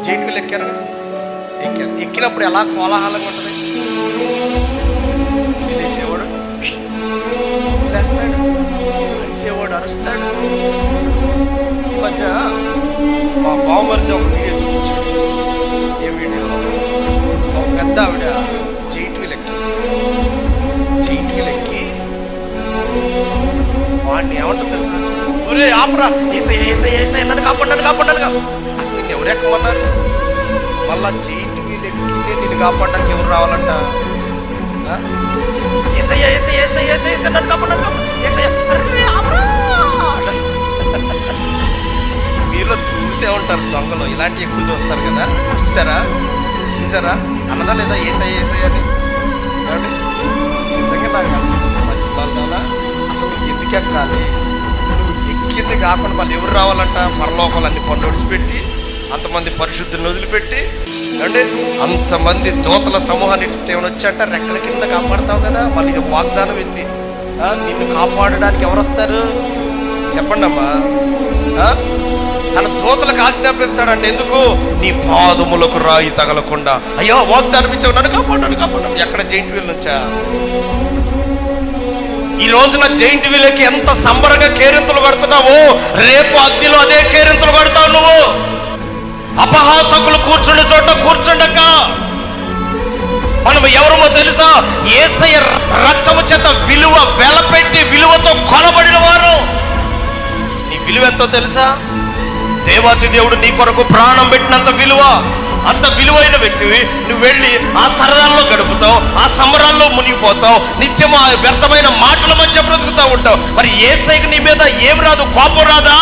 Giant wheel ఎక్కారు. ఎక్కినప్పుడు ఎలా కోలాహలంగా ఉంటుంది. విసిరేసేవాడు విసిరేస్తాడు, అరిచేవాడు అరుస్తాడు. ఈ మధ్య మా బావమరిది ఒక వీడియో చూపించాడు. ఏ వీడియో? ఒక పెద్ద ఆవిడ జైంట్ వీల్ ఎక్కి వాడిని ఏమంటుంది తెలుసా? ఒరే ఆపరా, ఏసై నన్ను కాపాడు. అసలు నేను ఎవరు ఎక్కమన్నారు? మళ్ళా జైంట్ వీల్ ఎక్కితే నేను కాపాడడానికి ఎవరు రావాలంట? ఏసై నన్ను కాపాడు. మీరు చూసే ఉంటారు, దొంగలు ఇలాంటి ఎక్కువ చూస్తారు కదా. చూసారా అన్నదా లేదా ఏసై అని? నిజంగా నాకు అనిపించింది అసలు ఎందుకు ఎక్కాలి? ఎక్కింది కాకుండా మళ్ళీ ఎవరు రావాలంట? పరలోకాలు అన్ని పనులు విడిచిపెట్టి, అంతమంది పరిశుద్ధులను వదిలిపెట్టి, అంటే అంతమంది దూతల సమూహాన్ని ఏమైనా వచ్చాట రెక్కల కింద కాపాడుతావు కదా. మళ్ళీ ఇది వాగ్దానం ఎత్తి నిన్ను కాపాడడానికి ఎవరు వస్తారు చెప్పండి అమ్మా? తన దూతలకు ఆజ్ఞాపిస్తాడంటే ఎందుకు? నీ పాదములకు రాయి తగలకుండా. అయ్యో వాగ్దానం ఇచ్చావు, నన్ను కాపాడు. ఎక్కడ? జైంట్ వీల్ నుంచా? ఈ రోజున జైంట్ వీల్కి ఎంత సంబరంగా కేరింతలు కడుతున్నావో, రేపు అగ్నిలో అదే కేరింతలు కడతావు నువ్వు. అపహాసకులు కూర్చుండే చోట కూర్చుండక మనం ఎవరమో తెలుసా? యేసయ్య రక్తము చేత వెలపెట్టి విలువతో కొనబడిన వారు. నీ విలువ ఎంతో తెలుసా? దేవాతి దేవుడు నీ కొరకు ప్రాణం పెట్టినంత విలువ. అంత విలువైన వ్యక్తివి నువ్వు వెళ్ళి ఆ సరదాల్లో గడుపుతావు, ఆ సంబరాల్లో మునిగిపోతావు, నిత్యం ఆ వ్యర్థమైన మాటల మధ్య బ్రతుకుతూ ఉంటావు. మరి యేసయ్యకి నీ మీద ఏం రాదు? కోపం రాదా?